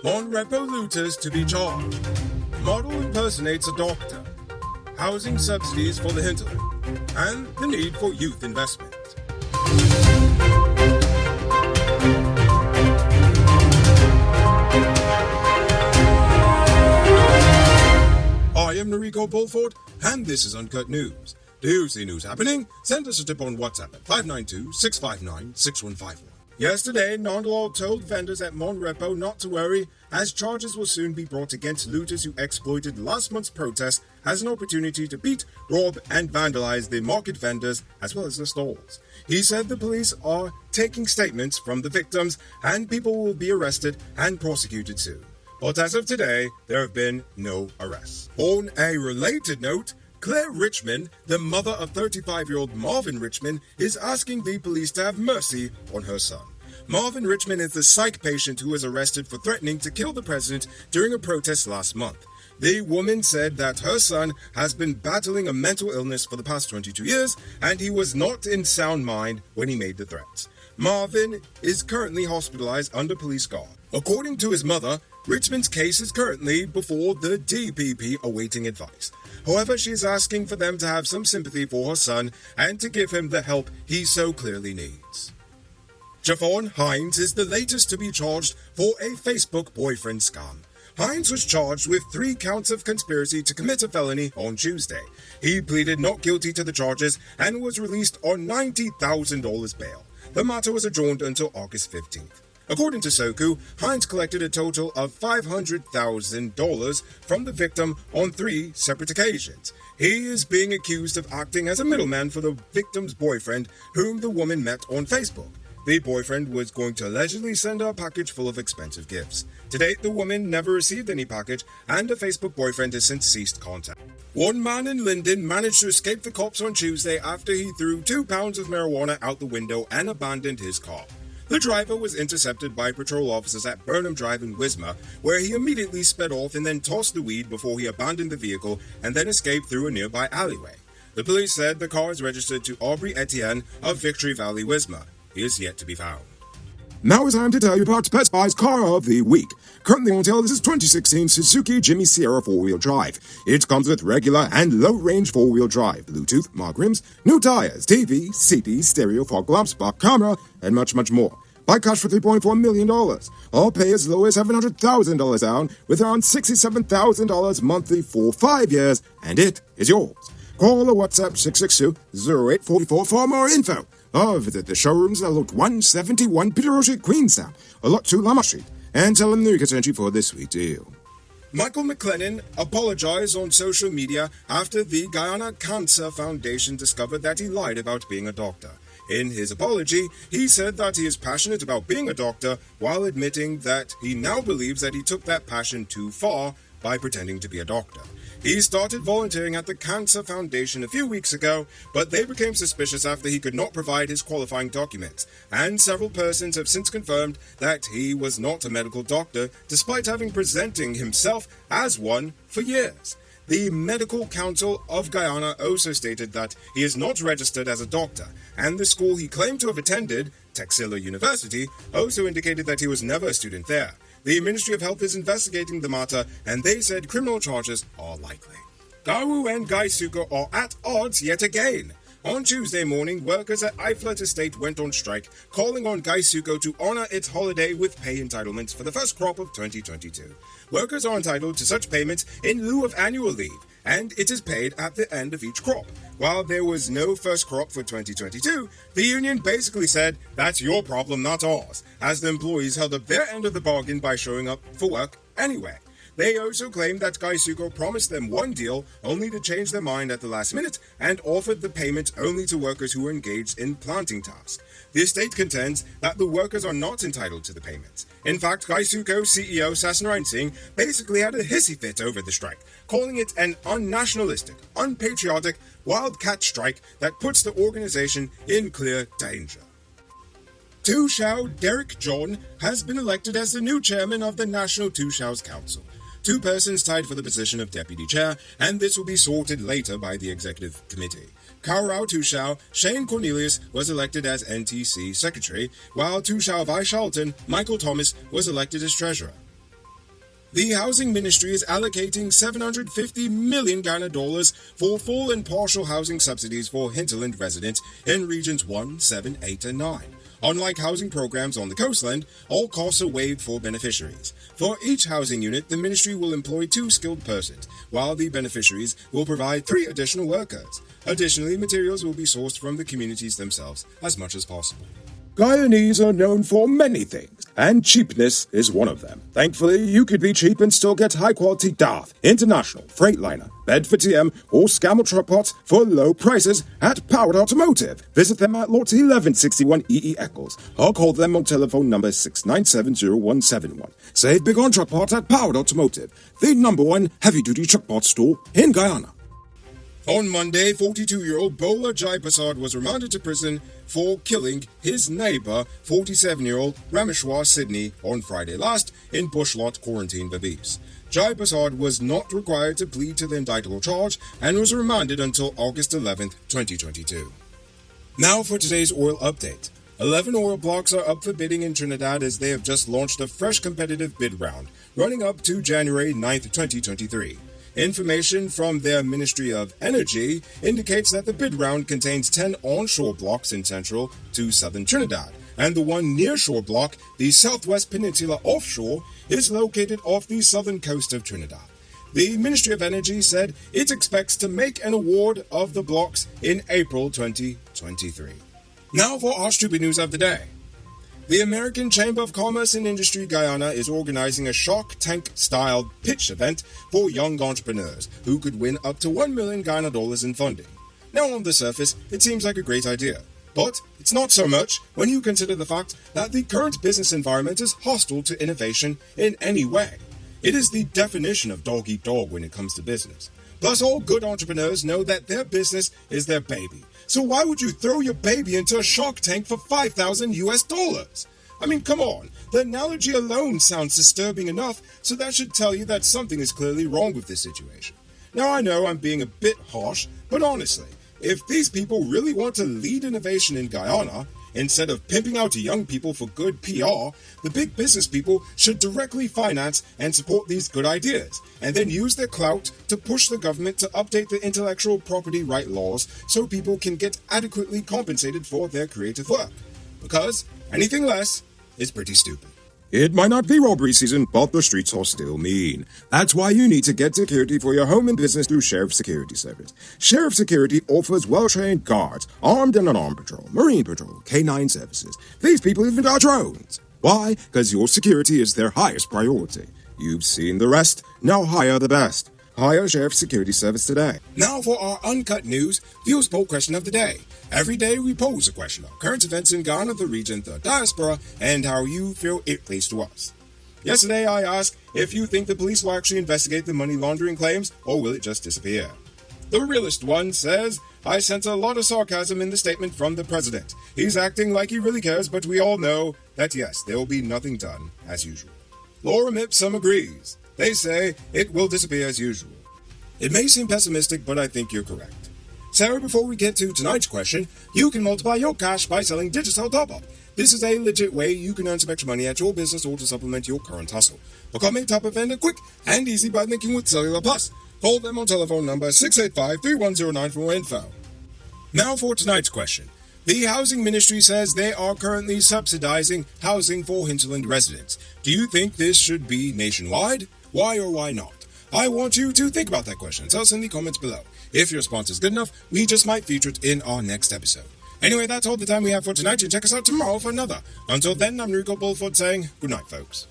Mon Repos looters to be charged. Model impersonates a doctor. Housing subsidies for the Hinterland. And the need for youth investment. I am Enrico Bulford, and this is Uncut News. Do you see news happening? Send us a tip on WhatsApp at 592-659-6151. Yesterday, non-law told vendors at Mon Repos not to worry, as charges will soon be brought against looters who exploited last month's protest as an opportunity to beat, rob, and vandalize the market vendors as well as the stalls. He said the police are taking statements from the victims and people will be arrested and prosecuted soon. But as of today, there have been no arrests. On a related note, Claire Richmond, the mother of 35-year-old Marvin Richmond, is asking the police to have mercy on her son. Marvin Richmond is the psych patient who was arrested for threatening to kill the president during a protest last month. The woman said that her son has been battling a mental illness for the past 22 years, and he was not in sound mind when he made the threats. Marvin is currently hospitalized under police guard. According to his mother, Richmond's case is currently before the DPP awaiting advice. However, she is asking for them to have some sympathy for her son and to give him the help he so clearly needs. Javon Hines is the latest to be charged for a Facebook boyfriend scam. Hines was charged with 3 counts of conspiracy to commit a felony on Tuesday. He pleaded not guilty to the charges and was released on $90,000 bail. The matter was adjourned until August 15th. According to Soku, Hines collected a total of $500,000 from the victim on 3 separate occasions. He is being accused of acting as a middleman for the victim's boyfriend, whom the woman met on Facebook. The boyfriend was going to allegedly send her a package full of expensive gifts. To date, the woman never received any package, and the Facebook boyfriend has since ceased contact. One man in Linden managed to escape the cops on Tuesday after he threw 2 pounds of marijuana out the window and abandoned his car. The driver was intercepted by patrol officers at Burnham Drive in Wismar, where he immediately sped off and then tossed the weed before he abandoned the vehicle and then escaped through a nearby alleyway. The police said the car is registered to Aubrey Etienne of Victory Valley, Wismar. He is yet to be found. Now it's time to tell you about Best Buy's Car of the Week. Currently on sale, this is 2016 Suzuki Jimmy Sierra 4-wheel drive. It comes with regular and low-range 4-wheel drive, Bluetooth, mag rims, new tires, TV, CD, stereo, fog lamps, back camera, and much, much more. Buy cash for $3.4 million. Or pay as low as $700,000 down with around $67,000 monthly for 5 years, and it is yours. Call or WhatsApp 662-0844 for more info. Or visit the showrooms at Lot 171 Peter Street, Queenstown, or Lot 2 Lamar Street, and tell them you can send you for this sweet deal. Michael McLennan apologized on social media after the Guyana Cancer Foundation discovered that he lied about being a doctor. In his apology, he said that he is passionate about being a doctor while admitting that he now believes that he took that passion too far by pretending to be a doctor. He started volunteering at the Cancer Foundation a few weeks ago, but they became suspicious after he could not provide his qualifying documents, and several persons have since confirmed that he was not a medical doctor, despite having presenting himself as one for years. The Medical Council of Guyana also stated that he is not registered as a doctor, and the school he claimed to have attended, Texila University, also indicated that he was never a student there. The Ministry of Health is investigating the matter, and they said criminal charges are likely. Dawu and Gaisuko are at odds yet again. On Tuesday morning, workers at Iflat Estate went on strike, calling on Gaisuko to honor its holiday with pay entitlements for the first crop of 2022. Workers are entitled to such payments in lieu of annual leave, and it is paid at the end of each crop. While there was no first crop for 2022, the union basically said, "That's your problem, not ours," as the employees held up their end of the bargain by showing up for work anyway. They also claimed that Gaisuko promised them one deal only to change their mind at the last minute and offered the payment only to workers who were engaged in planting tasks. The estate contends that the workers are not entitled to the payments. In fact, Gaisuko CEO Sasnarayan Singh basically had a hissy fit over the strike, calling it an unnationalistic, unpatriotic, wildcat strike that puts the organization in clear danger. Tushao Derek John has been elected as the new chairman of the National Tushao's Council. 2 persons tied for the position of deputy chair, and this will be sorted later by the executive committee. Kaurau Tushao, Shane Cornelius was elected as NTC secretary, while Tushao Vaishalton, Michael Thomas was elected as treasurer. The Housing Ministry is allocating 750 million Ghana dollars for full and partial housing subsidies for hinterland residents in regions 1, 7, 8, and 9. Unlike housing programs on the coastland, all costs are waived for beneficiaries. For each housing unit, the ministry will employ 2 skilled persons, while the beneficiaries will provide 3 additional workers. Additionally, materials will be sourced from the communities themselves as much as possible. Guyanese are known for many things, and cheapness is one of them. Thankfully, you could be cheap and still get high-quality Darth, International, Freightliner, Bedford TM, or Scammell truck parts for low prices at Powered Automotive. Visit them at Lot 1161 EE Eccles, or call them on telephone number 6970171. Save big on truck parts at Powered Automotive, the #1 heavy-duty truck parts store in Guyana. On Monday, 42-year-old Bola Jai Prasad was remanded to prison for killing his neighbor, 47-year-old Rameshwar Sydney, on Friday last in Bushlot Quarantine Babis. Jai Prasad was not required to plead to the indictable charge and was remanded until August 11, 2022. Now for today's oil update. 11 oil blocks are up for bidding in Trinidad as they have just launched a fresh competitive bid round, running up to January 9, 2023. Information from their Ministry of Energy indicates that the bid round contains 10 onshore blocks in central to southern Trinidad, and the one nearshore block, the Southwest Peninsula Offshore, is located off the southern coast of Trinidad. The Ministry of Energy said it expects to make an award of the blocks in April 2023. Now for our stupid news of the day. The American Chamber of Commerce and Industry Guyana is organizing a Shark Tank-style pitch event for young entrepreneurs who could win up to 1 million Ghana dollars in funding. Now, on the surface, it seems like a great idea, but it's not so much when you consider the fact that the current business environment is hostile to innovation in any way. It is the definition of dog-eat-dog when it comes to business. Plus, all good entrepreneurs know that their business is their baby. So why would you throw your baby into a Shark Tank for $5,000? I mean, come on. The analogy alone sounds disturbing enough, so that should tell you that something is clearly wrong with this situation. Now, I know I'm being a bit harsh, but honestly, if these people really want to lead innovation in Guyana, instead of pimping out to young people for good PR, the big business people should directly finance and support these good ideas, and then use their clout to push the government to update the intellectual property right laws so people can get adequately compensated for their creative work. Because anything less is pretty stupid. It might not be robbery season, but the streets are still mean. That's why you need to get security for your home and business through Sheriff Security Service. Sheriff Security offers well-trained guards, armed and unarmed patrol, marine patrol, K-9 services. These people even got drones. Why? Because your security is their highest priority. You've seen the rest. Now hire the best. Hire Sheriff Security Service today. Now for our uncut news, Viewers Poll question of the day. Every day we pose a question of current events in Ghana, the region, the diaspora, and how you feel it plays to us. Yesterday I asked if you think the police will actually investigate the money laundering claims, or will it just disappear? The realist one says, I sense a lot of sarcasm in the statement from the president. He's acting like he really cares, but we all know that yes, there will be nothing done as usual. Laura Mipsum agrees. They say it will disappear as usual. It may seem pessimistic, but I think you're correct. Sarah, before we get to tonight's question, you can multiply your cash by selling Digicel Top-Up. This is a legit way you can earn some extra money at your business or to supplement your current hustle. Become a top-up vendor quick and easy by linking with Cellular Plus. Call them on telephone number 685-3109 for more info. Now for tonight's question. The Housing Ministry says they are currently subsidizing housing for hinterland residents. Do you think this should be nationwide? Why or why not? I want you to think about that question. Tell us in the comments below. If your response is good enough, we just might feature it in our next episode. Anyway, that's all the time we have for tonight, and check us out tomorrow for another. Until then, I'm Rico Bulford saying good night, folks.